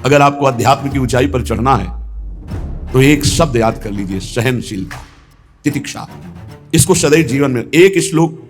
अगर आपको अध्यात्म की ऊंचाई पर चढ़ना है तो एक शब्द याद कर लीजिए, सहनशीलता, तितिक्षा। इसको सदैव जीवन में, एक श्लोक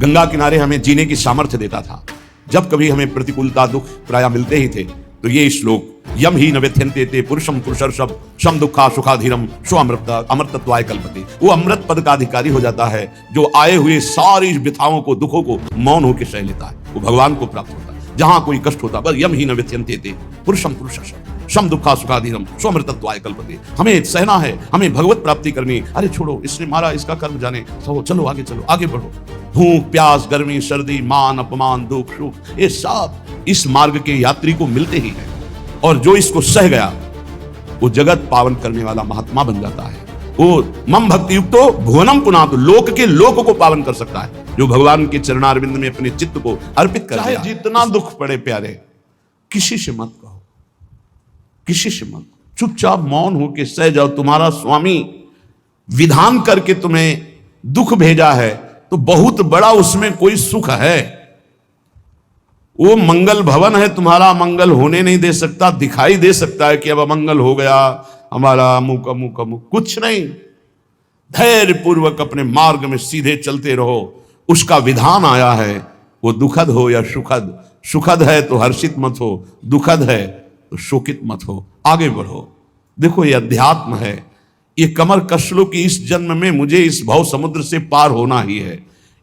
गंगा किनारे हमें जीने की सामर्थ्य देता था। जब कभी हमें प्रतिकूलता दुख प्राय मिलते ही थे तो ये श्लोक, यम ही न व्यथ्यन्ते ते पुरुषम पुरुषर्षभ सम दुखा सुखाधीरम स्व अमृतत्वाय कल्पते। वो अमृत पद का अधिकारी हो जाता है जो आए हुए सारी व्यथाओं को, दुखों को मौन होकर सह लेता है, वो भगवान को प्राप्त होता है। जहां कोई कष्ट होता बस यम ही न व्यथ्यन्ते ते पुरुषम पुरुषर्षभ सम दुखा सुखाधीरम स्व अमृतत्वाय कल्पते। हमें सहना है, हमें भगवत प्राप्ति करनी। अरे छोड़ो, इसने मारा, इसका कर्म जाने, चलो आगे, चलो आगे बढ़ो। भूख प्यास गर्मी सर्दी मान अपमान दुख सुख, ये सब इस मार्ग के यात्री को मिलते ही है। और जो इसको सह गया वो जगत पावन करने वाला महात्मा बन जाता है। वो मम भक्ति युक्तो भुवनम पुनातु, लोक के लोक को पावन कर सकता है जो भगवान के चरणारविंद में अपने चित्त को अर्पित कर दिया। जितना दुख पड़े प्यारे, किसी से मत कहो, किसी से मत, चुपचाप मौन होके सह जाओ। तुम्हारा स्वामी विधान करके तुम्हें दुख भेजा है तो बहुत बड़ा उसमें कोई सुख है। वो मंगल भवन है, तुम्हारा मंगल होने नहीं दे सकता। दिखाई दे सकता है कि अब अमंगल हो गया हमारा, अमुक अमुक अमुक, कुछ नहीं। धैर्य पूर्वक अपने मार्ग में सीधे चलते रहो। उसका विधान आया है, वो दुखद हो या सुखद, सुखद है तो हर्षित मत हो, दुखद है तो शोकित मत हो, आगे बढ़ो। देखो ये अध्यात्म है, ये कमर कस लो कि इस जन्म में मुझे इस भव समुद्र से पार होना ही है।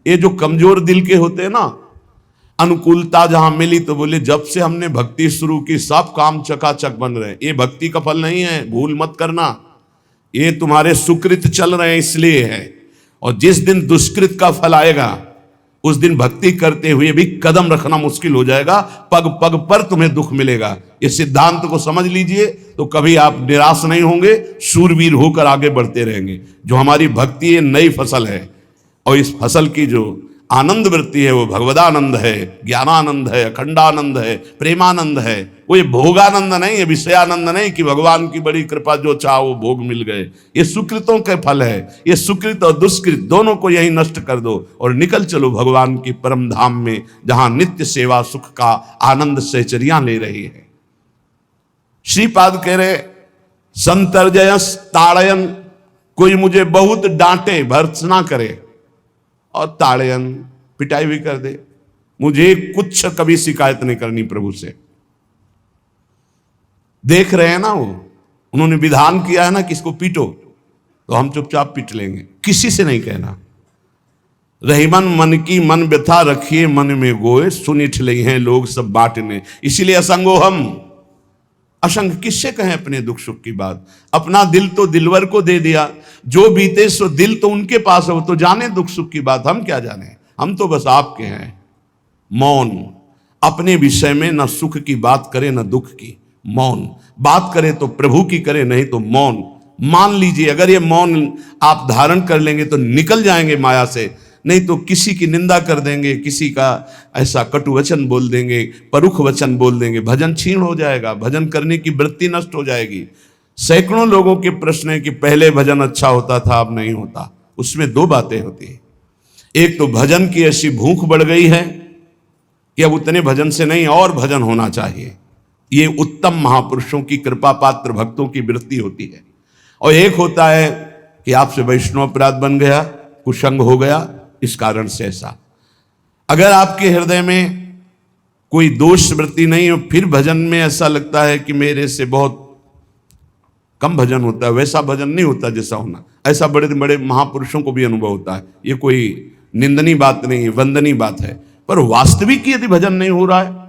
ये जो कमजोर दिल के होते हैं ना, अनुकूलता जहां मिली तो बोले जब से हमने भक्ति शुरू की सब काम चकाचक बन रहे हैं। ये भक्ति का फल नहीं है, भूल मत करना। ये तुम्हारे सुकृत चल रहे हैं इसलिए है। और जिस दिन दुष्कृत का फल आएगा उस दिन भक्ति करते हुए भी कदम रखना मुश्किल हो जाएगा, पग पग पर तुम्हें दुख मिलेगा। इस सिद्धांत को समझ लीजिए तो कभी आप निराश नहीं होंगे, शूरवीर होकर आगे बढ़ते रहेंगे। जो हमारी भक्ति है नई फसल है, और इस फसल की जो आनंद वृत्ति है वो भगवदानंद है, ज्ञानानंद है, अखंडानंद है, प्रेमानंद है। वो ये भोगानंद नहीं है, विषयानंद नहीं कि भगवान की बड़ी कृपा जो चाहो वो भोग मिल गए। ये सुकृतों के फल है। ये सुकृत और दुष्कृत दोनों को यही नष्ट कर दो और निकल चलो भगवान की परम धाम में, जहां नित्य सेवा सुख का आनंद सहचरियां ले रही है। श्रीपाद कह रहे संतर्जयस ताड़यन, कोई मुझे बहुत डांटे भर्त्सना करे और ताड़यन पिटाई भी कर दे, मुझे कुछ कभी शिकायत नहीं करनी प्रभु से। देख रहे हैं ना, वो उन्होंने विधान किया है ना कि इसको पीटो, तो हम चुपचाप पीट लेंगे, किसी से नहीं कहना। रहीमन मन की मन व्यथा रखिए मन में गोए, सुनिठ ले हैं लोग सब बांटने। इसीलिए असंगो हम, असंग किससे कहें अपने दुख सुख की बात। अपना दिल तो दिलवर को दे दिया, जो बीते सो दिल तो उनके पास है, वो तो जाने दुख सुख की बात, हम क्या जाने। हम तो बस आपके हैं। मौन, अपने विषय में न सुख की बात करे न दुख की, मौन। बात करे तो प्रभु की करे, नहीं तो मौन। मान लीजिए अगर ये मौन आप धारण कर लेंगे तो निकल जाएंगे माया से, नहीं तो किसी की निंदा कर देंगे, किसी का ऐसा कटु वचन बोल देंगे, परुख वचन बोल देंगे, भजन छीण हो जाएगा, भजन करने की वृत्ति नष्ट हो जाएगी। सैकड़ों लोगों के प्रश्न है कि पहले भजन अच्छा होता था अब नहीं होता। उसमें दो बातें होती है, एक तो भजन की ऐसी भूख बढ़ गई है कि अब उतने भजन से नहीं और भजन होना चाहिए। ये उत्तम महापुरुषों की कृपा पात्र भक्तों की वृत्ति होती है। और एक होता है कि आपसे वैष्णव अपराध बन गया, कुसंग हो गया, इस कारण से ऐसा। अगर आपके हृदय में कोई दोष वृत्ति नहीं हो, फिर भजन में ऐसा लगता है कि मेरे से बहुत कम भजन होता है, वैसा भजन नहीं होता जैसा होना। ऐसा बड़े बड़े महापुरुषों को भी अनुभव होता है। ये कोई निंदनीय बात नहीं है, वंदनीय बात है। पर वास्तविक यदि भजन नहीं हो रहा है,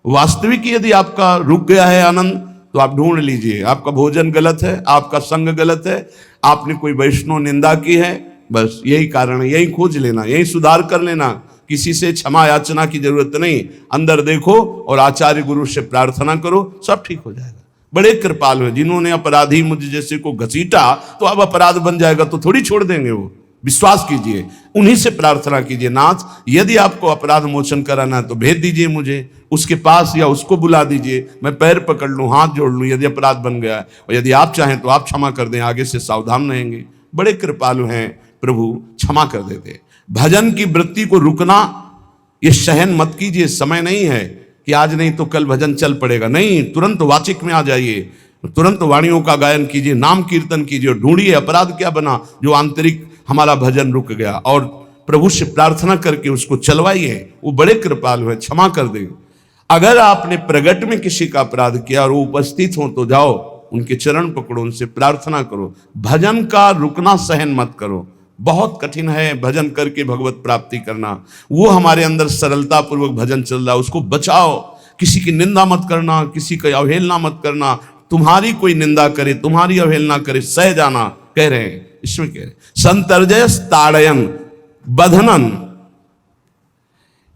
वास्तविक यदि आपका रुक गया है आनंद, तो आप ढूंढ लीजिए आपका भोजन गलत है, आपका संग गलत है, आपने कोई वैष्णव निंदा की है। बस यही कारण है, यही खोज लेना, यही सुधार कर लेना। किसी से क्षमा याचना की जरूरत नहीं, अंदर देखो और आचार्य गुरु से प्रार्थना करो, सब ठीक हो जाएगा। बड़े कृपालु हैं, जिन्होंने अपराधी मुझ जैसे को घसीटा तो अब अपराध बन जाएगा तो थोड़ी छोड़ देंगे वो। विश्वास कीजिए, उन्हीं से प्रार्थना कीजिए, नाथ यदि आपको अपराध मोचन कराना है तो भेज दीजिए मुझे उसके पास, या उसको बुला दीजिए, मैं पैर पकड़ लूं, हाथ जोड़ लूं यदि अपराध बन गया है। और यदि आप चाहें तो आप क्षमा कर दें, आगे से सावधान रहेंगे। बड़े कृपालु हैं प्रभु, क्षमा कर देते। भजन की वृत्ति को रुकना, ये सहन मत कीजिए, समय नहीं है कि आज नहीं तो कल भजन चल पड़ेगा। नहीं, तुरंत वाचिक में आ जाइए, तुरंत वाणियों का गायन कीजिए, नाम कीर्तन कीजिए, ढूंढिए अपराध क्या बना जो आंतरिक हमारा भजन रुक गया, और प्रभु से प्रार्थना करके उसको चलवाइए। वो बड़े कृपालु है, क्षमा कर देंगे। अगर आपने प्रगट में किसी का अपराध किया और वो उपस्थित हो तो जाओ, उनके चरण पकड़ो, उनसे प्रार्थना करो। भजन का रुकना सहन मत करो। बहुत कठिन है भजन करके भगवत प्राप्ति करना। वो हमारे अंदर सरलता पूर्वक भजन चल रहा है, उसको बचाओ। किसी की निंदा मत करना, किसी की अवहेलना मत करना। तुम्हारी कोई निंदा करे, तुम्हारी अवहेलना करे, सह जाना, कह रहे हैं, इसमें कह रहे हैं संतर्जय ताड़यन बंधनन।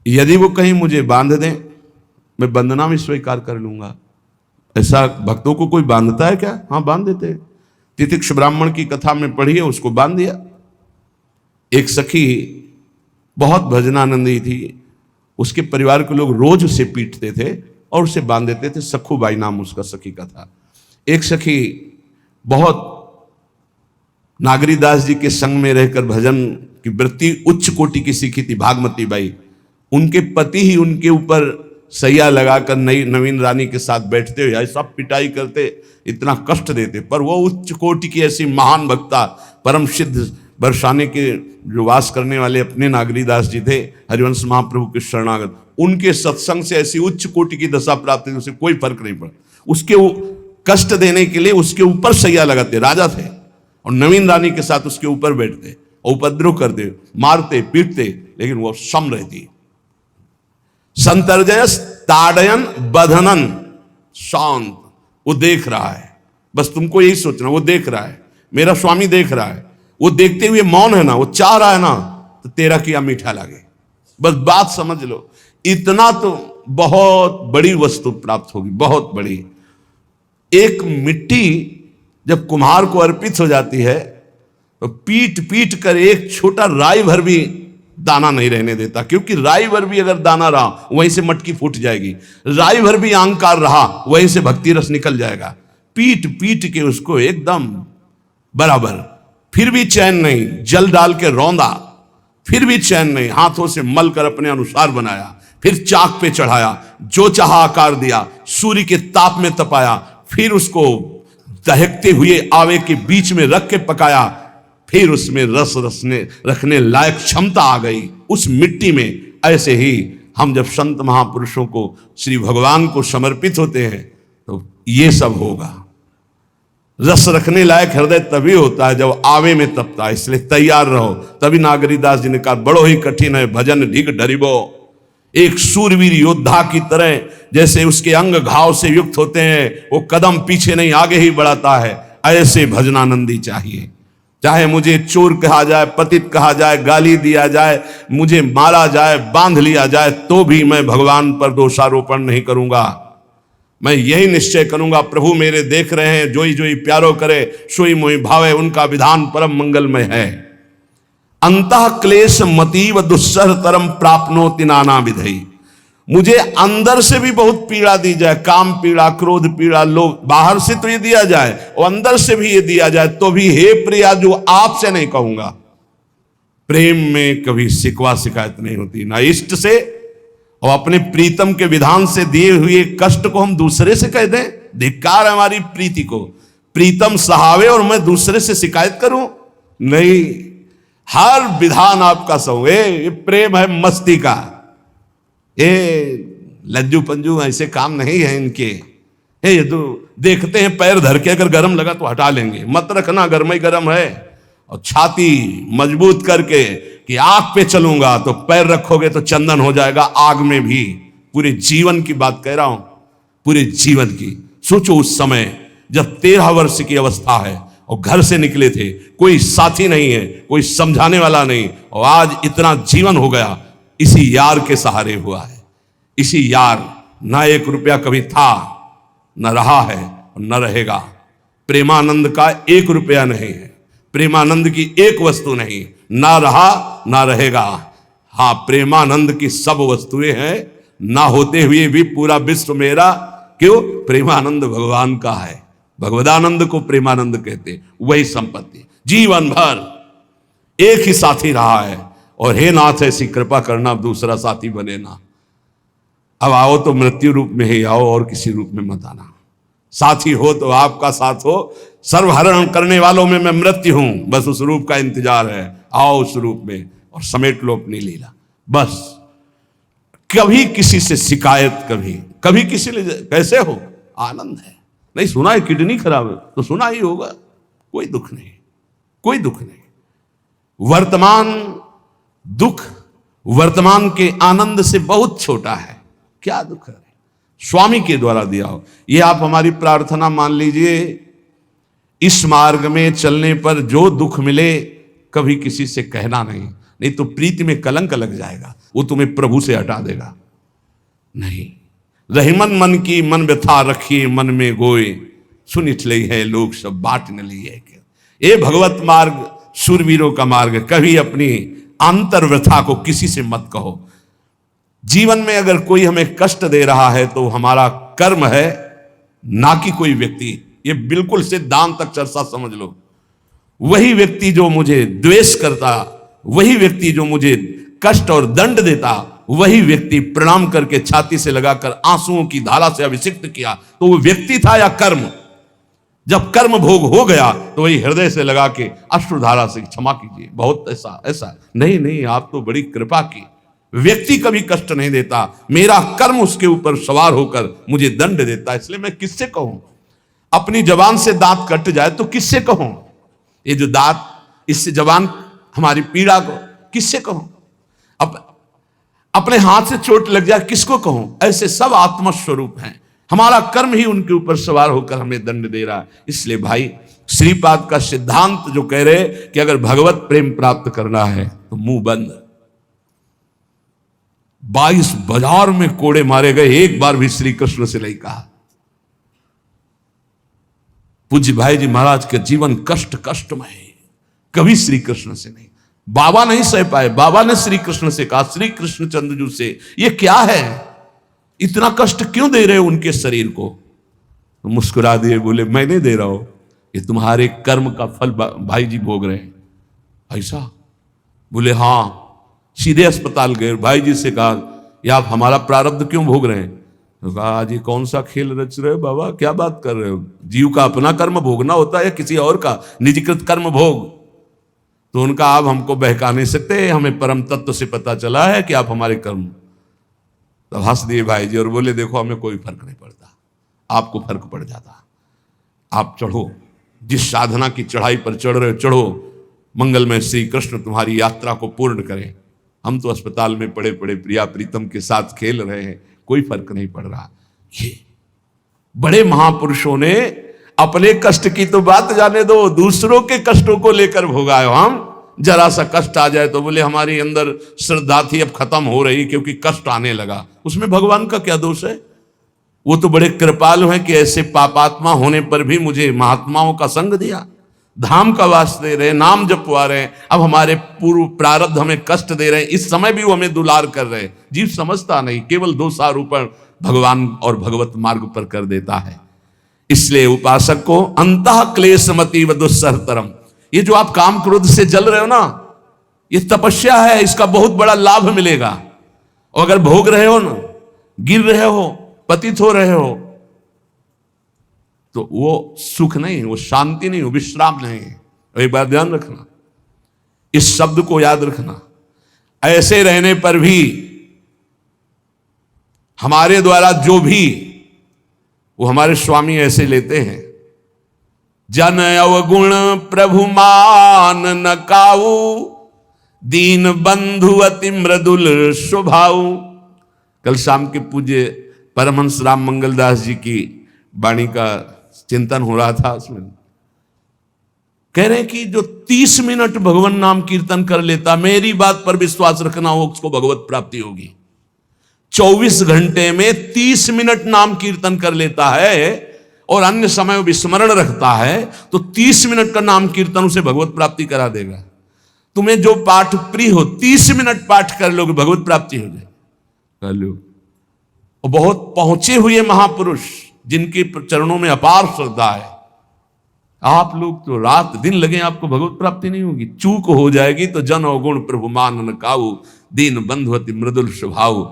यदि वो कहीं मुझे बांध दें, मैं बंधना भी स्वीकार कर लूंगा। ऐसा भक्तों को कोई बांधता है क्या? हाँ, बांध देते। तितिक्ष ब्राह्मण की कथा में पढ़िए, उसको बांध दिया। एक सखी बहुत भजनानंदी थी, उसके परिवार के लोग रोज उसे पीटते थे और उसे बांध देते थे। सखुबाई नाम उसका सखी का था। एक सखी बहुत नागरीदास जी के संग में रहकर भजन की वृत्ति उच्च कोटि की सीखी थी, भागमती बाई। उनके पति ही उनके ऊपर सैया लगाकर नई नवीन रानी के साथ बैठते हुए ऐसा पिटाई करते, इतना कष्ट देते, पर वो उच्च कोटि की ऐसी महान भक्ता, परम सिद्ध बरसाने के जो वास करने वाले अपने नागरीदास जी थे, हरिवंश महाप्रभु के शरणागत, उनके सत्संग से ऐसी उच्च कोटि की दशा प्राप्त हुई, उसे कोई फर्क नहीं पड़ा। उसके कष्ट देने के लिए उसके ऊपर सैया लगाते, राजा थे, और नवीन रानी के साथ उसके ऊपर बैठते, उपद्रव करते, मारते, पीटते, लेकिन वो सम रहती। संतर्जयस ताड़यन बंधनन, शांत। वो देख रहा है, बस तुमको यही सोचना, वो देख रहा है, मेरा स्वामी देख रहा है। वो देखते हुए मौन है ना, वो चाह रहा है ना, तो तेरा किया मीठा लगे। बस बात समझ लो, इतना तो बहुत बड़ी वस्तु प्राप्त होगी, बहुत बड़ी। एक मिट्टी जब कुम्हार को अर्पित हो जाती है तो पीट पीट कर एक छोटा राई भर भी दाना नहीं रहने देता, क्योंकि राई भर भी अगर दाना रहा वहीं से मटकी फूट जाएगी, राई भर भी अहंकार रहा वहीं से भक्ति रस निकल जाएगा। पीट पीट के उसको एकदम बराबर, फिर भी चैन नहीं, जल डाल के रौंदा, फिर भी चैन नहीं, हाथों से मल कर अपने अनुसार बनाया, फिर चाक पे चढ़ाया, जो चाहा आकार दिया, सूर्य के ताप में तपाया, फिर उसको दहकते हुए आवे के बीच में रख के पकाया, फिर उसमें रस रखने लायक क्षमता आ गई उस मिट्टी में। ऐसे ही हम जब संत महापुरुषों को, श्री भगवान को समर्पित होते हैं तो ये सब होगा। रस रखने लायक हृदय तभी होता है जब आवे में तपता है, इसलिए तैयार रहो। तभी नागरीदास जी ने कहा, बड़ो ही कठिन है भजन ढिग डरिबो। एक सूरवीर योद्धा की तरह जैसे उसके अंग घाव से युक्त होते हैं, वो कदम पीछे नहीं आगे ही बढ़ाता है, ऐसे भजनानंदी चाहिए। चाहे मुझे चोर कहा जाए, पतित कहा जाए, गाली दिया जाए, मुझे मारा जाए, बांध लिया जाए, तो भी मैं भगवान पर दोषारोपण नहीं करूंगा। मैं यही निश्चय करूंगा, प्रभु मेरे देख रहे हैं, जोई जोई प्यारो करे सोई मोई भावे, उनका विधान परम मंगलमय है। अंतः क्लेश मतीव दुस्सह तरम प्राप्नोति नाना विधि। मुझे अंदर से भी बहुत पीड़ा दी जाए, काम पीड़ा, क्रोध पीड़ा, लोभ, बाहर से तो ये दिया जाए और अंदर से भी ये दिया जाए, तो भी हे प्रिया जो आपसे नहीं कहूंगा। प्रेम में कभी शिकवा शिकायत नहीं होती, ना इष्ट से और अपने प्रीतम के विधान से दिए हुए कष्ट को हम दूसरे से कह दें। धिक्कार है हमारी प्रीति को, प्रीतम सहावे और मैं दूसरे से शिकायत करूं? नहीं, हर विधान आपका सहूं। ये प्रेम है मस्ती का, ये लज्जू पंजू ऐसे काम नहीं है इनके। ये तो देखते हैं पैर धर के, अगर गर्म लगा तो हटा लेंगे, मत रखना गर्म ही गर्म है। और छाती मजबूत करके कि आग पे चलूंगा, तो पैर रखोगे तो चंदन हो जाएगा आग में भी। पूरे जीवन की बात कह रहा हूं, पूरे जीवन की। सोचो उस समय जब 13 वर्ष की अवस्था है और घर से निकले थे, कोई साथी नहीं है, कोई समझाने वाला नहीं, और आज इतना जीवन हो गया, इसी यार के सहारे हुआ है। इसी यार, ना 1 रुपया कभी था, न रहा है और न रहेगा। प्रेमानंद का 1 रुपया नहीं है, प्रेमानंद की एक वस्तु नहीं, ना रहा ना रहेगा। हाँ, प्रेमानंद की सब वस्तुएं हैं, ना होते हुए भी पूरा विश्व मेरा। क्यों? प्रेमानंद भगवान का है, भगवदानंद को प्रेमानंद कहते। वही संपत्ति जीवन भर एक ही साथी रहा है। और हे नाथ, ऐसी कृपा करना, दूसरा साथी बने ना। अब आओ तो मृत्यु रूप में ही आओ और किसी रूप में मत आना। साथी हो तो आपका साथ हो, सर्वहरण करने वालों में मैं मृत्यु हूं, बस उस रूप का इंतजार है। आओ उस रूप में और समेट लो अपनी लीला। बस कभी किसी से शिकायत, कभी किसी ने कैसे हो, आनंद है। नहीं सुना है किडनी खराब है तो सुना ही होगा, कोई दुख नहीं, कोई दुख नहीं। वर्तमान दुख वर्तमान के आनंद से बहुत छोटा है। क्या दुख है, स्वामी के द्वारा दिया हो। ये आप हमारी प्रार्थना मान लीजिए, इस मार्ग में चलने पर जो दुख मिले कभी किसी से कहना नहीं तो प्रीति में कलंक लग जाएगा, वो तुम्हें प्रभु से हटा देगा। नहीं, रहीमन मन की मन व्यथा रखिए मन में गोए, सुनिठ लई है लोग सब बाट न ली है। ये भगवत मार्ग शूरवीरों का मार्ग है। कभी अपनी आंतर व्यथा को किसी से मत कहो। जीवन में अगर कोई हमें कष्ट दे रहा है तो हमारा कर्म है, ना कि कोई व्यक्ति। ये बिल्कुल सिद्धांत तक चर्चा समझ लो। वही व्यक्ति जो मुझे द्वेष करता, वही व्यक्ति जो मुझे कष्ट और दंड देता, वही व्यक्ति प्रणाम करके छाती से लगाकर आंसुओं की धारा से अभिषिक्त किया, तो वो व्यक्ति था या कर्म? जब कर्म भोग हो गया तो वही हृदय से लगा के अश्रुधारा से क्षमा कीजिए, बहुत ऐसा नहीं, आप तो बड़ी कृपा की। व्यक्ति कभी कष्ट नहीं देता, मेरा कर्म उसके ऊपर सवार होकर मुझे दंड देता। इसलिए मैं किससे कहूं? अपनी जबान से दांत कट जाए तो किससे कहूं? ये जो दांत, इससे जबान हमारी पीड़ा को किससे कहूं? अपने हाथ से चोट लग जाए किसको कहूं? ऐसे सब आत्मस्वरूप हैं। हमारा कर्म ही उनके ऊपर सवार होकर हमें दंड दे रहा है। इसलिए भाई, श्रीपाद का सिद्धांत जो कह रहे कि अगर भगवत प्रेम प्राप्त करना है तो मुंह बंद। 22 बाजार में कोड़े मारे गए, एक बार भी श्री कृष्ण से नहीं कहा। पूज्य भाई जी महाराज के जीवन कष्टमय है, कभी श्री कृष्ण से नहीं। बाबा नहीं सह पाए, बाबा ने श्री कृष्ण से कहा, श्री कृष्ण चंद्रजू से, ये क्या है, इतना कष्ट क्यों दे रहे हो उनके शरीर को? तो मुस्कुरा दिए, बोले मैं नहीं दे रहा हूं, ये तुम्हारे कर्म का फल भाई जी भोग रहे हैं। ऐसा? बोले हाँ। सीधे अस्पताल गए, भाई जी से कहा, ये आप हमारा प्रारब्ध क्यों भोग रहे हैं? तो कहा, आज ये कौन सा खेल रच रहे हो बाबा, क्या बात कर रहे हो? जीव का अपना कर्म भोगना होता है या किसी और का निजीकृत कर्म भोग? तो उनका, आप हमको बहका नहीं सकते, हमें परम तत्व से पता चला है कि आप हमारे कर्म। तब हंस दिए भाई जी और बोले, देखो हमें कोई फर्क नहीं पड़ता, आपको फर्क पड़ जाता। आप चढ़ो, जिस साधना की चढ़ाई पर चढ़ रहे हो चढ़ो, मंगलमय श्री कृष्ण तुम्हारी यात्रा को पूर्ण करें। हम तो अस्पताल में पड़े पड़े प्रिया प्रीतम के साथ खेल रहे हैं, कोई फर्क नहीं पड़ रहा। ये बड़े महापुरुषों ने अपने कष्ट की तो बात जाने दो, दूसरों के कष्टों को लेकर भोगाए। हम जरा सा कष्ट आ जाए तो बोले हमारी अंदर श्रद्धा थी अब खत्म हो रही क्योंकि कष्ट आने लगा। उसमें भगवान का क्या दोष है? वो तो बड़े कृपालु हैं कि ऐसे पापात्मा होने पर भी मुझे महात्माओं का संग दिया, धाम का वास दे रहे, नाम जपवा रहे। अब हमारे पूर्व प्रारब्ध हमें कष्ट दे रहे हैं, इस समय भी वो हमें दुलार कर रहे हैं। जीव समझता नहीं, केवल दोषारोपण भगवान और भगवत मार्ग पर कर देता है। इसलिए उपासक को अंतः क्लेशमति व दुस्सहतरम, ये जो आप काम क्रोध से जल रहे हो ना, ये तपस्या है, इसका बहुत बड़ा लाभ मिलेगा। और अगर भोग रहे हो ना, गिर रहे हो, पतित हो रहे हो, तो वो सुख नहीं, वो शांति नहीं, वो विश्राम नहीं है। और एक बार ध्यान रखना, इस शब्द को याद रखना, ऐसे रहने पर भी हमारे द्वारा जो भी, वो हमारे स्वामी ऐसे लेते हैं, जन अवगुण प्रभु मान न काऊ, दीन बंधु अति मृदुल स्वभाव। कल शाम के पूज्य परमहंस राम मंगलदास जी की वाणी का चिंतन हो रहा था, उसमें कह रहे हैं कि जो 30 मिनट भगवान नाम कीर्तन कर लेता, मेरी बात पर विश्वास रखना, हो उसको भगवत प्राप्ति होगी। 24 घंटे में 30 मिनट नाम कीर्तन कर लेता है और अन्य समय विस्मरण रखता है, तो 30 मिनट का नाम कीर्तन उसे भगवत प्राप्ति करा देगा। तुम्हें जो पाठ प्रिय हो, 30 मिनट पाठ कर लोगे, भगवत प्राप्ति हो जाए, कर लो। और बहुत पहुंचे हुए महापुरुष जिनके चरणों में अपार श्रद्धा है, आप लोग तो रात दिन लगे, आपको भगवत प्राप्ति नहीं होगी। चूक हो जाएगी तो जन अवगुण प्रभु मान न काऊ, दीन बंधु अति मृदुल स्वभाव।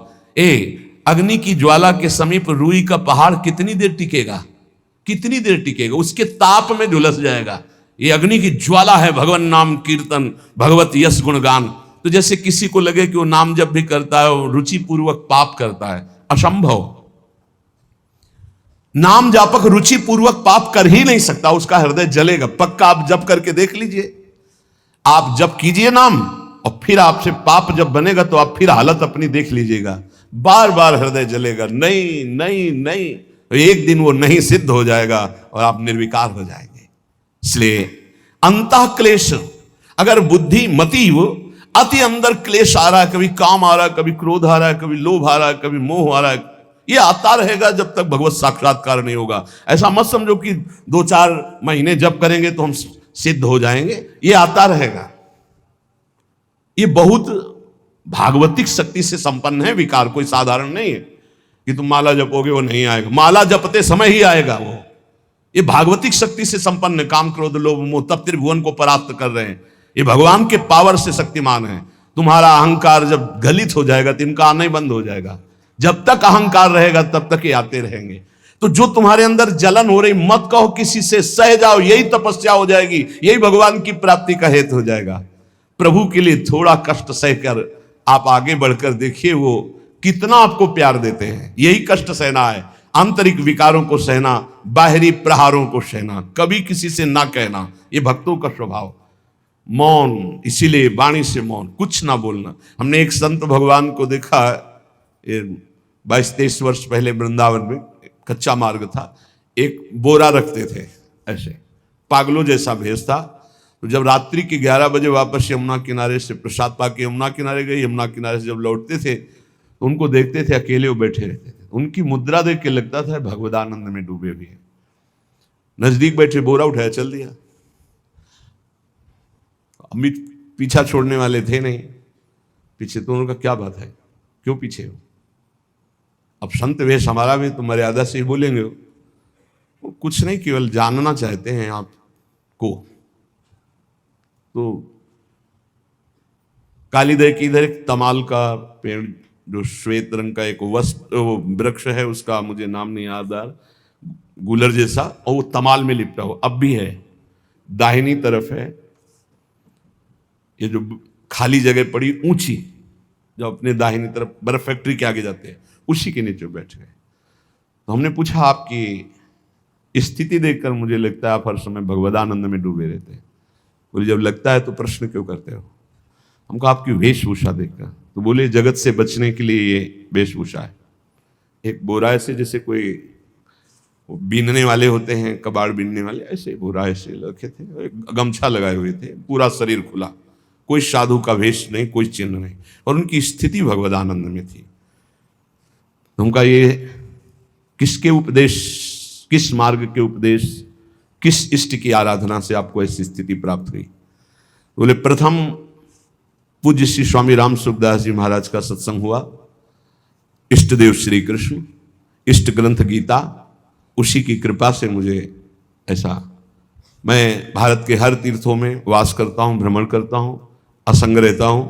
अग्नि की ज्वाला के समीप रुई का पहाड़ कितनी देर टिकेगा? कितनी देर टिकेगा? उसके ताप में झुलस जाएगा। ये अग्नि की ज्वाला है भगवान नाम कीर्तन, भगवत यश गुणगान। तो जैसे किसी को लगे कि वो नाम जब भी करता है वो रुचि पूर्वक पाप करता है, असंभव। नाम जापक रुचि पूर्वक पाप कर ही नहीं सकता, उसका हृदय जलेगा। पक्का आप जप करके देख लीजिए। आप जप कीजिए नाम, और फिर आपसे पाप जब बनेगा तो आप फिर हालत अपनी देख लीजिएगा। बार बार हृदय जलेगा, नहीं नहीं नहीं। एक दिन वो नहीं सिद्ध हो जाएगा और आप निर्विकार हो जाएंगे। इसलिए अंतः क्लेश, अगर बुद्धि मति वो अति अंदर क्लेश आ रहा है, कभी काम आ रहा है, कभी क्रोध आ रहा है, कभी लोभ आ रहा है, कभी मोह आ रहा है, ये आता रहेगा जब तक भगवत साक्षात्कार नहीं होगा। ऐसा मत समझो कि 2-4 महीने जब करेंगे तो हम सिद्ध हो जाएंगे, ये आता रहेगा। ये बहुत भागवतिक शक्ति से संपन्न है विकार, कोई साधारण नहीं है कि तुम माला जपोगे वो नहीं आएगा। माला जपते समय ही आएगा वो। ये भागवतिक शक्ति से संपन्न, काम क्रोध लोभ मोह तब त्रिभुवन को परास्त कर रहे हैं। ये भगवान के पावर से शक्तिमान है। तुम्हारा अहंकार जब गलित हो जाएगा तो इनका आना ही बंद हो जाएगा। जब तक अहंकार रहेगा तब तक ये आते रहेंगे। तो जो तुम्हारे अंदर जलन हो रही, मत कहो किसी से, सह जाओ, यही तपस्या हो जाएगी, यही भगवान की प्राप्ति का हेतु हो जाएगा। प्रभु के लिए थोड़ा कष्ट सहकर आप आगे बढ़कर देखिए वो कितना आपको प्यार देते हैं। यही कष्ट सहना है, आंतरिक विकारों को सहना, बाहरी प्रहारों को सहना, कभी किसी से ना कहना, ये भक्तों का स्वभाव। मौन, इसीलिए वाणी से मौन, कुछ ना बोलना। हमने एक संत भगवान को देखा, 22-23 वर्ष पहले वृंदावन में कच्चा मार्ग था, एक बोरा रखते थे ऐसे, पागलों जैसा भेष था। तो जब रात्रि के 11 बजे वापस यमुना किनारे से प्रसाद पाके यमुना किनारे गए, यमुना किनारे से जब लौटते थे तो उनको देखते थे अकेले वो बैठे रहते थे। उनकी मुद्रा देख के लगता था भगवदानंद में डूबे हुए हैं। नजदीक बैठे, बोरा उठाया, चल दिया। अमित पीछा छोड़ने वाले थे नहीं पीछे, तो उनका क्या बात है, क्यों पीछे हो? अब संत वेश हमारा भी तो मर्यादा से ही बोलेंगे। वो कुछ नहीं, केवल जानना चाहते हैं आपको। तो कालीदय की इधर एक तमाल का पेड़, जो श्वेत रंग का एक वृक्ष है, उसका मुझे नाम नहीं याद आ रहा, गुलर जैसा, और वो तमाल में लिपटा हो, अब भी है। दाहिनी तरफ है ये जो खाली जगह पड़ी ऊंची, जो अपने दाहिनी तरफ बर्फ फैक्ट्री के आगे जाते हैं, उसी के नीचे बैठ गए। तो हमने पूछा, आपकी स्थिति देखकर मुझे लगता है आप हर समय भगवदानंद में डूबे रहते हैं। बोले, जब लगता है तो प्रश्न क्यों करते हो? हमको आपकी वेशभूषा देखकर। तो बोले, जगत से बचने के लिए ये वेशभूषा है। एक बोरा ऐसे, जैसे कोई बीनने वाले होते हैं, कबाड़ बीनने वाले, ऐसे बोरा ऐसे रखे थे, गमछा लगाए हुए थे, पूरा शरीर खुला, कोई साधु का वेश नहीं, कोई चिन्ह नहीं, और उनकी स्थिति भगवदानंद में थी। तो उनका ये किसके उपदेश, किस मार्ग के उपदेश, किस इष्ट की आराधना से आपको ऐसी स्थिति प्राप्त हुई? बोले, प्रथम पूज्य श्री स्वामी राम सुखदास जी महाराज का सत्संग हुआ, इष्ट देव श्री कृष्ण, इष्ट ग्रंथ गीता, उसी की कृपा से मुझे ऐसा, मैं भारत के हर तीर्थों में वास करता हूँ, भ्रमण करता हूँ, असंग रहता हूँ,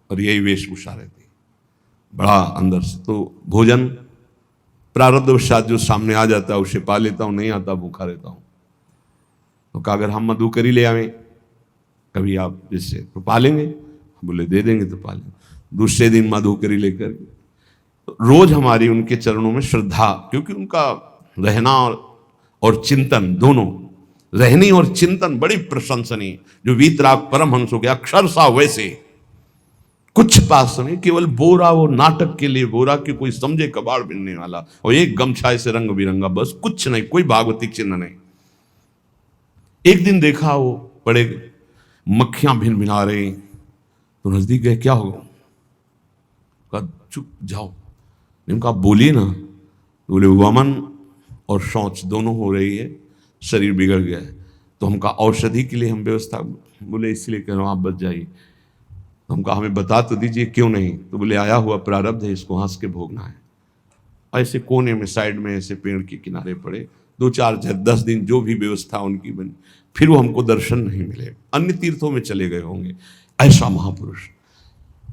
और यही वेशभूषा रहती है बड़ा अंदर से। तो भोजन प्रारब्धवशात जो सामने आ जाता है उसे पा लेता हूँ, नहीं आता भूखा रहता हूँ। तो कहा, अगर हम मधुकरी ले आवें कभी आप जिससे, तो पालेंगे? बोले, दे देंगे तो पालेंगे। दूसरे दिन मधुकरी लेकर, तो रोज हमारी उनके चरणों में श्रद्धा, क्योंकि उनका रहना और चिंतन दोनों, रहनी और चिंतन बड़ी प्रशंसनीय। जो वीतराग परमहंस हो गया, अक्षर सा वैसे, कुछ पास नहीं, केवल बोरा, वो नाटक के लिए बोरा कि कोई समझे कबाड़ बिनने वाला, और एक गमछा ऐसे रंग बिरंगा, बस कुछ नहीं, कोई भागवतिक चिन्ह नहीं। एक दिन देखा वो बड़े मक्खियां भिन भिना रही, तो नजदीक गए, क्या होगा? कहा, चुप जाओ। इनका बोलिए ना। बोले, वमन और शौच दोनों हो रही है, शरीर बिगड़ गया है, तो हमका औषधि के लिए हम व्यवस्था, बोले इसलिए कह रहा हूँ आप बच जाइए। तो हमका, हमें बता तो दीजिए क्यों नहीं? तो बोले, आया हुआ प्रारब्ध है, इसको हंस के भोगना है। ऐसे कोने में, साइड में, ऐसे पेड़ के किनारे पड़े, 2-4-10 दिन जो भी व्यवस्था उनकी बनी, फिर वो हमको दर्शन नहीं मिले, अन्य तीर्थों में चले गए होंगे। ऐसा महापुरुष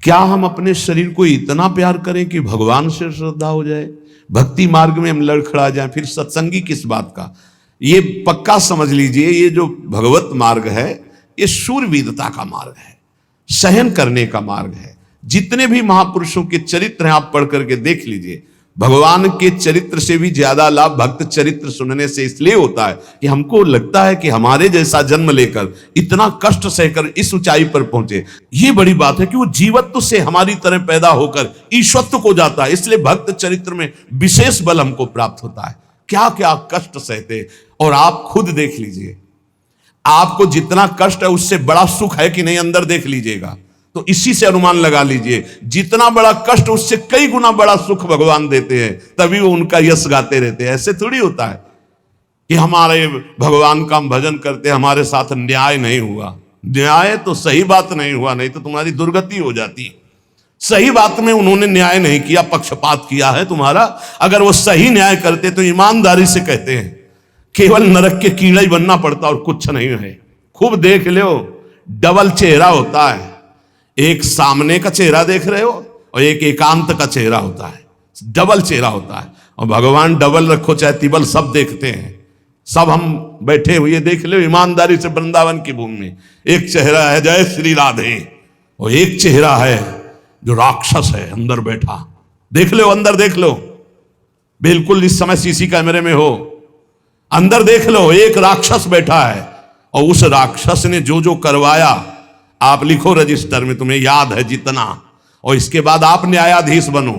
क्या हम अपने शरीर को इतना प्यार करें कि भगवान से श्रद्धा हो जाए, भक्ति मार्ग में हम लड़खड़ा जाएं, फिर सत्संगी किस बात का। ये पक्का समझ लीजिए, ये जो भगवत मार्ग है ये शूरवीरता का मार्ग है, सहन करने का मार्ग है। जितने भी महापुरुषों के चरित्र हैं आप पढ़ करके देख लीजिए, भगवान के चरित्र से भी ज्यादा लाभ भक्त चरित्र सुनने से इसलिए होता है कि हमको लगता है कि हमारे जैसा जन्म लेकर इतना कष्ट सहकर इस ऊंचाई पर पहुंचे, ये बड़ी बात है कि वो जीवत्व से हमारी तरह पैदा होकर ईश्वत्व को जाता है। इसलिए भक्त चरित्र में विशेष बल हमको प्राप्त होता है। क्या क्या कष्ट सहते, और आप खुद देख लीजिए, आपको जितना कष्ट है उससे बड़ा सुख है कि नहीं, अंदर देख लीजिएगा तो इसी से अनुमान लगा लीजिए, जितना बड़ा कष्ट उससे कई गुना बड़ा सुख भगवान देते हैं, तभी वो उनका यश गाते रहते हैं। ऐसे थोड़ी होता है कि हमारे भगवान का हम भजन करते हमारे साथ न्याय नहीं हुआ। न्याय तो सही बात नहीं हुआ, नहीं तो तुम्हारी दुर्गति हो जाती। सही बात में उन्होंने न्याय नहीं किया, पक्षपात किया है तुम्हारा। अगर वो सही न्याय करते तो ईमानदारी से कहते हैं केवल नरक के कीड़ा ही बनना पड़ता और कुछ नहीं है। खूब देख लो, डबल चेहरा होता है, एक सामने का चेहरा देख रहे हो और एक एकांत का चेहरा होता है, डबल चेहरा होता है। और भगवान डबल रखो चाहे तिबल, सब देखते हैं। सब हम बैठे हुए देख लो ईमानदारी से वृंदावन की भूमि में, एक चेहरा है जय श्री राधे और एक चेहरा है जो राक्षस है अंदर बैठा। देख लो, अंदर देख लो, बिल्कुल इस समय सीसी कैमरे में हो, अंदर देख लो, एक राक्षस बैठा है और उस राक्षस ने जो जो करवाया आप लिखो रजिस्टर में, तुम्हें याद है जितना, और इसके बाद आप न्यायाधीश बनो,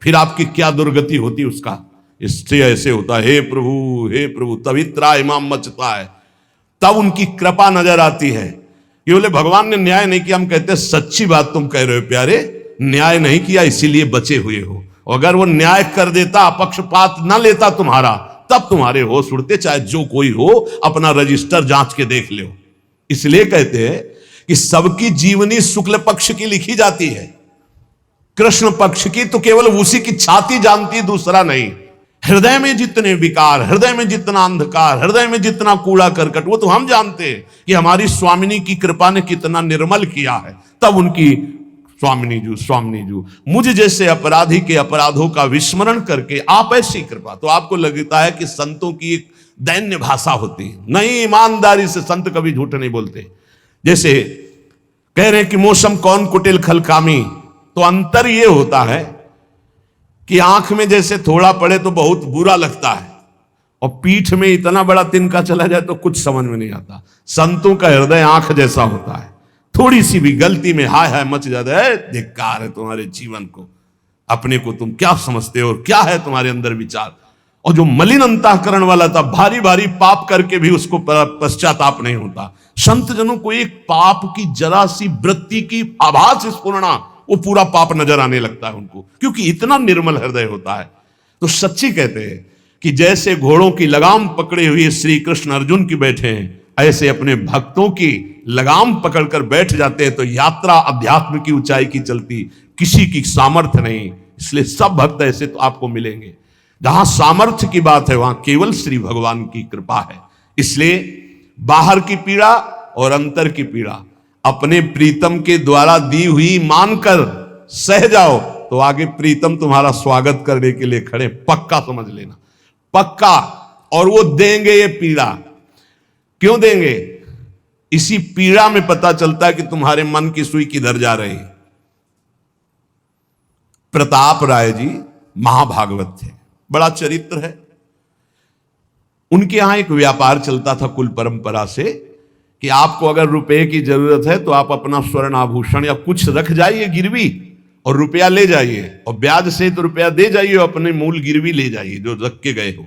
फिर आपकी क्या दुर्गति होती उसका। इससे ऐसे होता है, हे प्रभु, तभी त्राहिमाम मचता है, तब उनकी कृपा नजर आती है कि बोले भगवान ने न्याय नहीं किया। हम कहते हैं सच्ची बात तुम कह रहे हो प्यारे, न्याय नहीं किया इसीलिए बचे हुए हो। अगर वो न्याय कर देता, पक्षपात न लेता तुम्हारा, तब तुम्हारे होश उड़ते, चाहे जो कोई हो, अपना रजिस्टर जांच के देख लो। इसलिए कहते हैं कि सबकी जीवनी शुक्ल पक्ष की लिखी जाती है, कृष्ण पक्ष की तो केवल उसी की छाती जानती, दूसरा नहीं। हृदय में जितने विकार, हृदय में जितना अंधकार, हृदय में जितना कूड़ा करकट, वो तो हम जानते हैं कि हमारी स्वामिनी की कृपा ने कितना निर्मल किया है। तब उनकी स्वामिनी जू मुझ जैसे अपराधी के अपराधों का विस्मरण करके आप ऐसी कृपा, तो आपको लगता है कि संतों की एक दैन्य भाषा होती है। नहीं, ईमानदारी से संत कभी झूठ नहीं बोलते। जैसे कह रहे कि मौसम कौन कुटिल खलकामी, तो अंतर यह होता है कि आंख में जैसे थोड़ा पड़े तो बहुत बुरा लगता है, और पीठ में इतना बड़ा तिनका चला जाए तो कुछ समझ में नहीं आता। संतों का हृदय आंख जैसा होता है, थोड़ी सी भी गलती में हाय हाय मच जाता है। धिक्कार है तुम्हारे जीवन को, अपने को तुम क्या समझते हो और क्या है तुम्हारे अंदर विचार। और जो मलिन अंतःकरण वाला था, भारी भारी पाप करके भी उसको पश्चाताप नहीं होता। संत जनों को एक पाप की जरा सी वृत्ति की आभास स्फुरना, वो पूरा पाप नजर आने लगता है उनको, क्योंकि इतना निर्मल हृदय होता है। तो सच्ची कहते हैं कि जैसे घोड़ों की लगाम पकड़े हुए श्री कृष्ण अर्जुन की बैठे हैं, ऐसे अपने भक्तों की लगाम पकड़कर बैठ जाते हैं, तो यात्रा अध्यात्म की ऊंचाई की चलती, किसी की सामर्थ्य नहीं। इसलिए सब भक्त ऐसे तो आपको मिलेंगे। जहां सामर्थ्य की बात है वहां केवल श्री भगवान की कृपा है। इसलिए बाहर की पीड़ा और अंतर की पीड़ा अपने प्रीतम के द्वारा दी हुई मानकर सह जाओ, तो आगे प्रीतम तुम्हारा स्वागत करने के लिए खड़े, पक्का समझ लेना, पक्का। और वो देंगे ये पीड़ा, क्यों देंगे? इसी पीड़ा में पता चलता है कि तुम्हारे मन की सुई किधर जा रही। प्रताप राय जी महाभागवत थे, बड़ा चरित्र है। उनके यहां एक व्यापार चलता था कुल परंपरा से कि आपको अगर रुपए की जरूरत है तो आप अपना स्वर्ण आभूषण या कुछ रख जाइए गिरवी और रुपया ले जाइए, और ब्याज से तो रुपया दे जाइए, अपने मूल गिरवी ले जाइए जो रख के गए हो।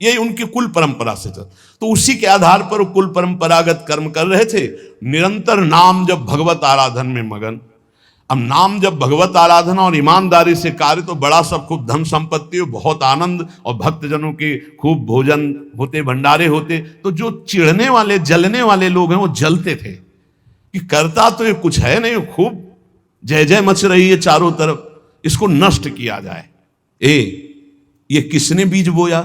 ये उनकी कुल परंपरा से चल, तो उसी के आधार पर वो कुल परंपरागत कर्म कर रहे थे। निरंतर नाम जब भगवत आराधन में मगन। अब नाम जब भगवत आराधना और ईमानदारी से कार्य, तो बड़ा सब खूब धन संपत्ति, बहुत आनंद, और भक्तजनों के खूब भोजन होते, भंडारे होते। तो जो चिढ़ने वाले जलने वाले लोग हैं वो जलते थे कि करता तो ये कुछ है नहीं, खूब जय जय मच रही है चारों तरफ, इसको नष्ट किया जाए। ये किसने बीज बोया?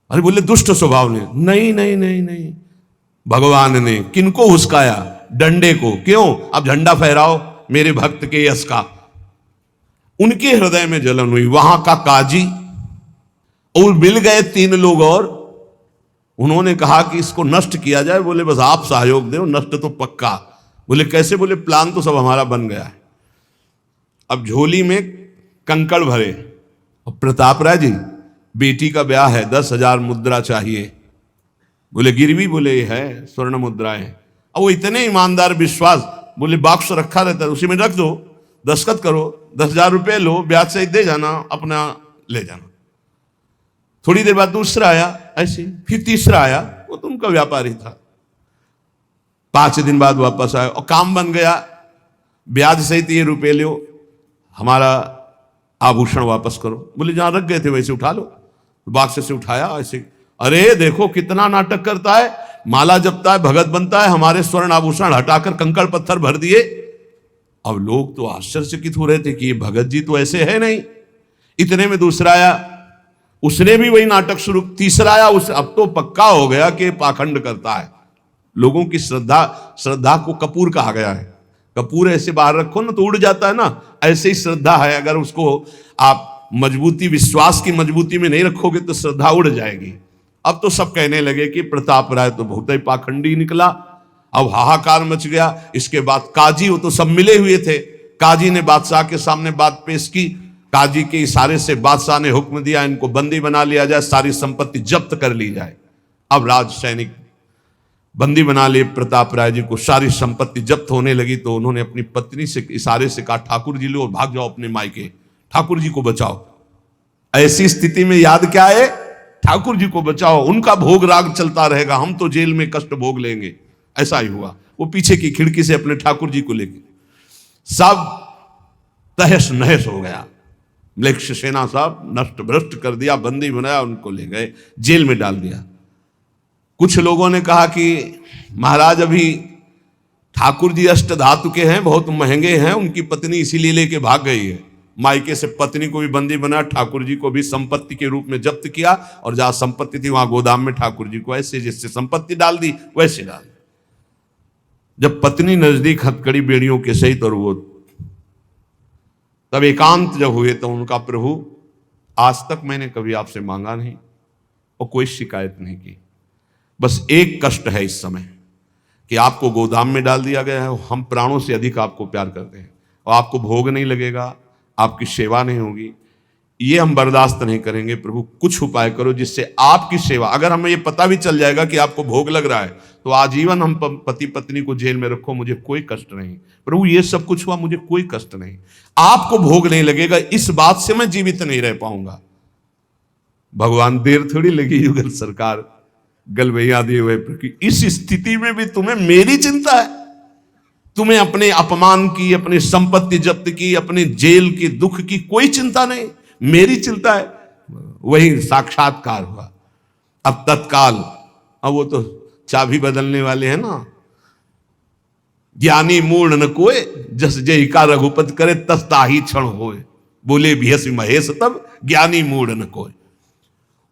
अरे बोले दुष्ट स्वभाव ने। नहीं नहीं नहीं नहीं, भगवान ने। किनको हुस्काया? डंडे को। क्यों? अब झंडा फहराओ, मेरे भक्त के यश का। उनके हृदय में जलन हुई। वहां का काजी और मिल गए 3 लोग और उन्होंने कहा कि इसको नष्ट किया जाए। बोले बस आप सहयोग दो, नष्ट तो पक्का। बोले कैसे? बोले प्लान तो सब हमारा बन गया है। अब झोली में कंकड़ भरे। और प्रताप राय जी, बेटी का ब्याह है, 10,000 मुद्रा चाहिए। बोले गिरवी? बोले ये है, स्वर्ण मुद्राएं। अब वो इतने ईमानदार, विश्वास, बोले बॉक्स रखा रहता है, उसी में रख दो, दस्तखत करो, 10,000 रुपये लो, ब्याज से दे जाना, अपना ले जाना। थोड़ी देर बाद दूसरा आया ऐसे, फिर तीसरा आया, वो तो उनका व्यापारी था। 5 दिन बाद वापस आया और काम बन गया, ब्याज सहित ये रुपये लो, हमारा आभूषण वापस करो। बोले जहां रख गए थे वैसे उठा लो। बाक्स से उठाया ऐसे, अरे देखो कितना नाटक करता है, माला जपता है, भगत बनता है, हमारे स्वर्ण आभूषण हटाकर कंकड़ पत्थर भर दिए। अब लोग तो आश्चर्यचकित हो रहे थे कि ये भगत जी तो ऐसे है नहीं। इतने में दूसरा आया, उसने भी वही नाटक शुरू। तीसरा आया, उस अब तो पक्का हो गया कि पाखंड करता है। लोगों की श्रद्धा को कपूर कहा गया है। कपूर ऐसे बाहर रखो ना तो उड़ जाता है ना, ऐसे ही श्रद्धा है। अगर उसको आप मजबूती, विश्वास की मजबूती में नहीं रखोगे तो श्रद्धा उड़ जाएगी। अब तो सब कहने लगे कि प्रताप राय तो बहुत ही पाखंडी निकला। अब हाहाकार मच गया। इसके बाद काजी, वो तो सब मिले हुए थे, काजी ने बादशाह के सामने बात पेश की। काजी के इशारे से बादशाह ने हुक्म दिया इनको बंदी बना लिया जाए, सारी संपत्ति जब्त कर ली जाए। अब राज सैनिक बंदी बना लिए प्रताप राय जी को, सारी संपत्ति जब्त होने लगी। तो उन्होंने अपनी पत्नी से इशारे से कहा, ठाकुर जी लो और भाग जाओ अपने मायके, ठाकुर जी को बचाओ। ऐसी स्थिति में याद क्या है? ठाकुर जी को बचाओ, उनका भोग राग चलता रहेगा, हम तो जेल में कष्ट भोग लेंगे। ऐसा ही हुआ। वो पीछे की खिड़की से अपने ठाकुर जी को लेके सब तहस नहस हो गया। म्लेच्छ सेना साहब नष्ट भ्रष्ट कर दिया, बंदी बनाया, उनको ले गए, जेल में डाल दिया। कुछ लोगों ने कहा कि महाराज अभी ठाकुर जी अष्ट धातु के हैं, बहुत महंगे हैं, उनकी पत्नी इसीलिए लेके भाग गई है। मायके से पत्नी को भी बंदी बनाया, ठाकुर जी को भी संपत्ति के रूप में जब्त किया, और जहां संपत्ति थी वहां गोदाम में ठाकुर जी को ऐसे जिससे संपत्ति डाल दी वैसे डाल दी। जब पत्नी नजदीक हथकड़ी बेड़ियों के सहित, और वो तब एकांत जब हुए तो उनका, प्रभु आज तक मैंने कभी आपसे मांगा नहीं और कोई शिकायत नहीं की, बस एक कष्ट है इस समय कि आपको गोदाम में डाल दिया गया है। हम प्राणों से अधिक आपको प्यार करते हैं और आपको भोग नहीं लगेगा, आपकी सेवा नहीं होगी, ये हम बर्दाश्त नहीं करेंगे। प्रभु कुछ उपाय करो जिससे आपकी सेवा, अगर हमें ये पता भी चल जाएगा कि आपको भोग लग रहा है तो आजीवन हम पति पत्नी को जेल में रखो, मुझे कोई कष्ट नहीं। प्रभु ये सब कुछ हुआ, मुझे कोई कष्ट नहीं, आपको भोग नहीं लगेगा, इस बात से मैं जीवित नहीं रह पाऊंगा। भगवान देर थोड़ी लगी युगल सरकार गलबैया दिए हुए, इस स्थिति में भी तुम्हें मेरी चिंता है? तुम्हें अपने अपमान की, अपनी संपत्ति जब्त की, अपने जेल की दुख की कोई चिंता नहीं, मेरी चिंता है। वही साक्षात्कार हुआ। अब तत्काल, अब वो तो चाबी बदलने वाले हैं ना, ज्ञानी मूढ़ न कोय, जस जय का रघुपति करे तस ताही क्षण होए, बोले भियस महेश तब ज्ञानी मूढ़ न कोय।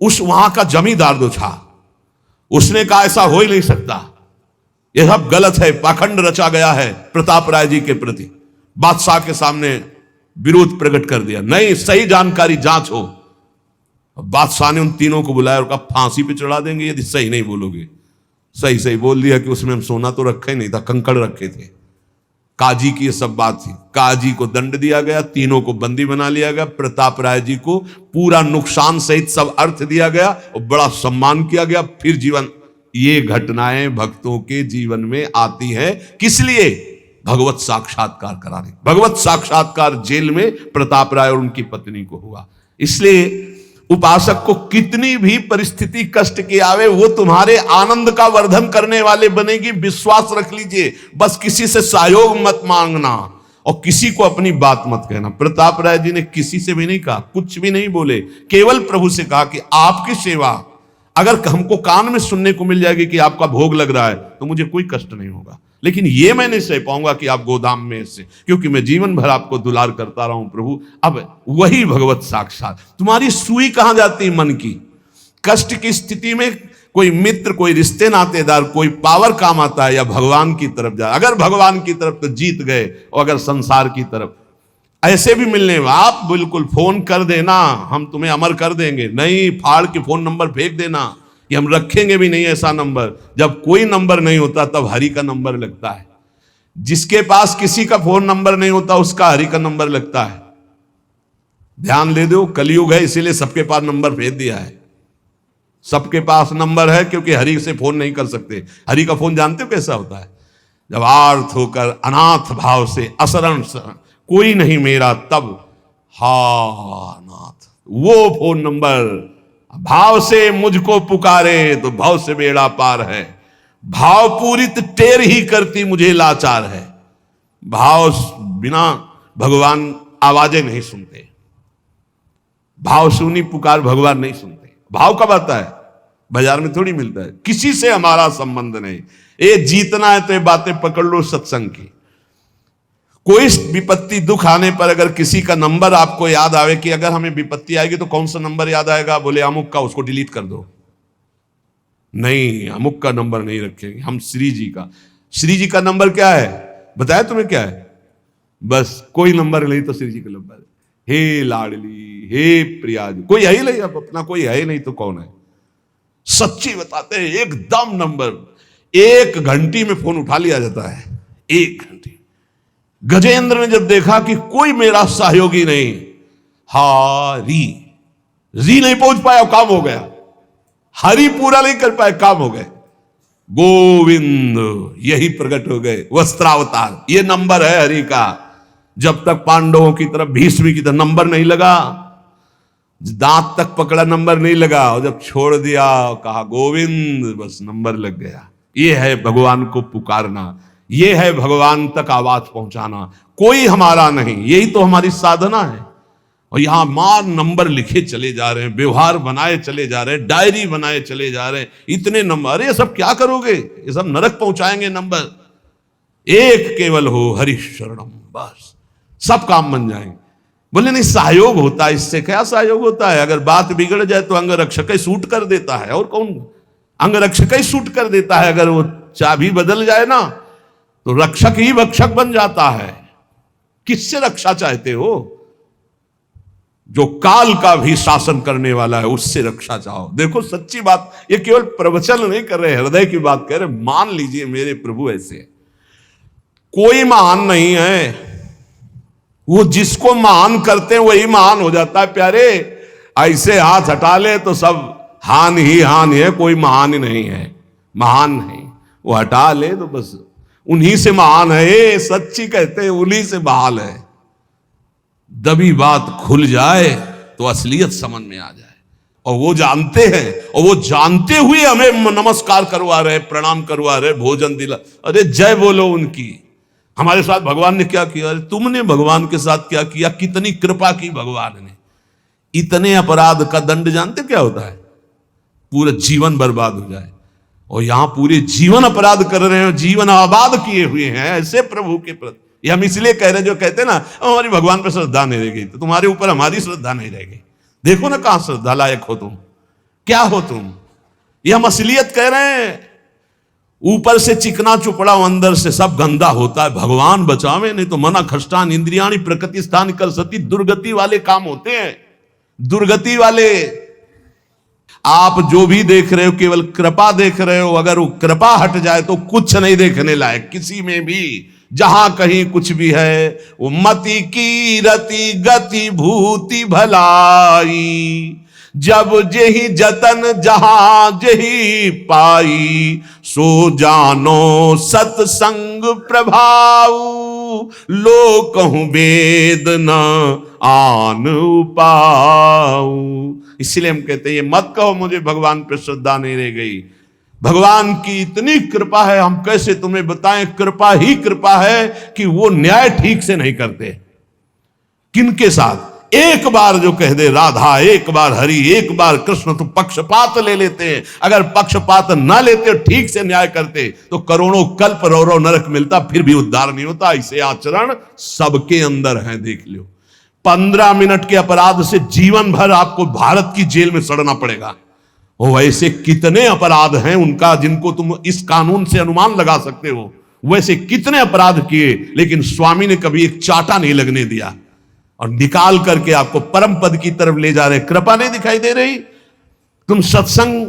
उस वहां का जमींदार जो था उसने कहा ऐसा हो ही नहीं सकता, यह सब गलत है, पाखंड रचा गया है प्रताप राय जी के प्रति। बादशाह के सामने विरोध प्रकट कर दिया, नहीं सही जानकारी जांच हो। बादशाह ने उन तीनों को बुलाया और कहा फांसी पे चढ़ा देंगे यदि सही नहीं बोलोगे। सही सही बोल दिया कि उसमें हम सोना तो रखा ही नहीं था, कंकड़ रखे थे। काजी की ये सब बात थी। काजी को दंड दिया गया, तीनों को बंदी बना लिया गया, प्रताप राय जी को पूरा नुकसान सहित सब अर्थ दिया गया और बड़ा सम्मान किया गया। फिर जीवन, ये घटनाएं भक्तों के जीवन में आती है किस लिए? भगवत साक्षात्कार कराने। भगवत साक्षात्कार जेल में प्रताप राय और उनकी पत्नी को हुआ। इसलिए उपासक को कितनी भी परिस्थिति कष्ट की आवे, वो तुम्हारे आनंद का वर्धन करने वाले बनेगी, विश्वास रख लीजिए। बस किसी से सहयोग मत मांगना और किसी को अपनी बात मत कहना। प्रताप राय जी ने किसी से भी नहीं कहा, कुछ भी नहीं बोले, केवल प्रभु से कहा कि आपकी सेवा अगर हमको कान में सुनने को मिल जाएगी कि आपका भोग लग रहा है तो मुझे कोई कष्ट नहीं होगा, लेकिन ये मैं नहीं सह पाऊंगा कि आप गोदाम में से, क्योंकि मैं जीवन भर आपको दुलार करता रहा हूं प्रभु। अब वही भगवत साक्षात। तुम्हारी सुई कहां जाती मन की? कष्ट की स्थिति में कोई मित्र, कोई रिश्ते नातेदार, कोई पावर काम आता है या भगवान की तरफ जा। अगर भगवान की तरफ तो जीत गए, और अगर संसार की तरफ ऐसे भी मिलने, आप बिल्कुल फोन कर देना, हम तुम्हें अमर कर देंगे, नहीं फाड़ के फोन नंबर फेंक देना कि हम रखेंगे भी नहीं ऐसा नंबर। जब कोई नंबर नहीं होता तब हरि का नंबर लगता है। जिसके पास किसी का फोन नंबर नहीं होता उसका हरि का नंबर लगता है। ध्यान दे दो, कलयुग है इसीलिए सबके पास नंबर भेज दिया है। सबके पास नंबर है क्योंकि हरि से फोन नहीं कर सकते। हरि का फोन जानते हो कैसा होता है? जब आर्थ होकर अनाथ भाव से असरण कोई नहीं मेरा, तब हा नाथ, वो फोन नंबर भाव से मुझको पुकारे तो भाव से बेड़ा पार है। भाव पूरित टेर ही करती मुझे लाचार है। भाव बिना भगवान आवाजें नहीं सुनते। भाव सुनी पुकार भगवान नहीं सुनते। भाव कब आता है? बाजार में थोड़ी मिलता है। किसी से हमारा संबंध नहीं। ये जीतना है तो ये बातें पकड़ लो सत्संग की। कोई विपत्ति दुख आने पर अगर किसी का नंबर आपको याद आवे कि अगर हमें विपत्ति आएगी तो कौन सा नंबर याद आएगा? बोले अमुक का, उसको डिलीट कर दो। नहीं, अमुक का नंबर नहीं रखेंगे हम, श्री जी का। श्री जी का नंबर क्या है बताया तुम्हें? क्या है? बस कोई नंबर नहीं तो श्री जी का नंबर। हे लाडली, हे प्रिया जी, कोई है ही नहीं। अब अपना कोई है ही नहीं तो कौन है? सच्ची बताते हैं, एकदम नंबर 1 घंटी में फोन उठा लिया जाता है। 1 घंटी। गजेंद्र ने जब देखा कि कोई मेरा सहयोगी नहीं, री नहीं पहुंच पाया, काम हो गया। हरि पूरा नहीं कर पाए, काम हो गए। गोविंद यही प्रकट हो गए, वस्त्रावतार। ये नंबर है हरि का। जब तक पांडवों की तरफ, भीष्म की तरफ नंबर नहीं लगा, दांत तक पकड़ा नंबर नहीं लगा, और जब छोड़ दिया कहा गोविंद, बस नंबर लग गया। ये है भगवान को पुकारना, ये है भगवान तक आवाज पहुंचाना। कोई हमारा नहीं, यही तो हमारी साधना है। और यहां मार नंबर लिखे चले जा रहे हैं, व्यवहार बनाए चले जा रहे हैं, डायरी बनाए चले जा रहे हैं। इतने नंबर, अरे सब क्या करोगे? ये सब नरक पहुंचाएंगे नंबर। एक केवल हो हरि शरणम, बस सब काम बन जाएंगे। बोले नहीं, सहयोग होता है। इससे क्या सहयोग होता है? अगर बात बिगड़ जाए तो अंग रक्षक ही सूट कर देता है। और कौन? अंग रक्षक ही सूट कर देता है। अगर वो चाबी बदल जाए ना तो रक्षक ही भक्षक बन जाता है। किससे रक्षा चाहते हो? जो काल का भी शासन करने वाला है उससे रक्षा चाहो। देखो सच्ची बात, ये केवल प्रवचन नहीं कर रहे, हृदय की बात कह रहे। मान लीजिए मेरे प्रभु ऐसे, कोई महान नहीं है। वो जिसको महान करते हैं वही महान हो जाता है प्यारे। ऐसे हाथ हटा ले तो सब हान ही हान है, कोई महान ही नहीं है। महान नहीं, वो हटा ले तो बस उन्हीं से महान है। ये सच्ची कहते हैं, उन्हीं से बहाल है। दबी बात खुल जाए तो असलियत समझ में आ जाए। और वो जानते हैं, और वो जानते हुए हमें नमस्कार करवा रहे, प्रणाम करवा रहे, भोजन दिला। अरे जय बोलो उनकी। हमारे साथ भगवान ने क्या किया? अरे तुमने भगवान के साथ क्या किया? कितनी कृपा की भगवान ने। इतने अपराध का दंड जानते क्या होता है? पूरा जीवन बर्बाद हो जाए। और यहां पूरे जीवन अपराध कर रहे हैं, जीवन आबाद किए हुए हैं ऐसे प्रभु के प्रति। ये हम इसलिए कह रहे हैं, जो कहते हैं ना हमारी भगवान पर श्रद्धा नहीं रहेगी तो तुम्हारे ऊपर हमारी श्रद्धा नहीं रहेगी। देखो ना कहां श्रद्धा लायक हो तुम, क्या हो तुम। ये हम असलियत कह रहे हैं। ऊपर से चिकना चुपड़ा, अंदर से सब गंदा होता है। भगवान बचावे, नहीं तो मना खष्टान इंद्रियाणी प्रकृति स्थान कर सती। दुर्गति वाले काम होते हैं, दुर्गति वाले। आप जो भी देख रहे हो केवल कृपा देख रहे हो। अगर वो कृपा हट जाए तो कुछ नहीं देखने लायक किसी में भी। जहां कहीं कुछ भी है वो मति की रति गति भूति भलाई। जब जेहि जतन जहां जेहि पाई, सो जानो सत्संग प्रभाव। लो कहूं वेद न आन उपाऊ। इसलिए हम कहते हैं ये मत कहो मुझे भगवान पे श्रद्धा नहीं रह गई। भगवान की इतनी कृपा है, हम कैसे तुम्हें बताएं। कृपा ही कृपा है कि वो न्याय ठीक से नहीं करते। किनके साथ? एक बार जो कह दे राधा, एक बार हरि, एक बार कृष्ण, तो पक्षपात ले लेते हैं। अगर पक्षपात ना लेते, ठीक से न्याय करते तो करोड़ों कल्प रो नरक मिलता, फिर भी उद्धार नहीं होता। ऐसे आचरण सबके अंदर है, देख लो। 15 मिनट के अपराध से जीवन भर आपको भारत की जेल में सड़ना पड़ेगा। वो ऐसे कितने अपराध हैं उनका जिनको तुम इस कानून से अनुमान लगा सकते हो। वैसे कितने अपराध किए, लेकिन स्वामी ने कभी एक चाटा नहीं लगने दिया और निकाल करके आपको परम पद की तरफ ले जा रहे। कृपा नहीं दिखाई दे रही? तुम सत्संग,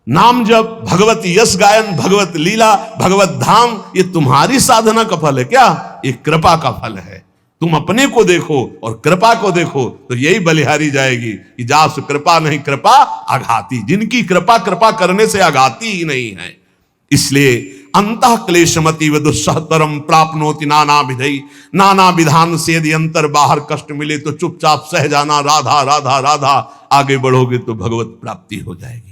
नाम जप, भगवत यश गायन, भगवत लीला, भगवत धाम, ये तुम्हारी साधना का फल है क्या? ये कृपा का फल है। तुम अपने को देखो और कृपा को देखो तो यही बलिहारी जाएगी कि जास कृपा नहीं कृपा आघाती। जिनकी कृपा कृपा करने से आघाती ही नहीं है। इसलिए अंतः क्लेशमतीव दुस्सहतरम प्राप्नोति नाना विधि, नाना विधान से यदि अंतर बाहर कष्ट मिले तो चुपचाप सह जाना, राधा राधा राधा। आगे बढ़ोगे तो भगवत प्राप्ति हो जाएगी।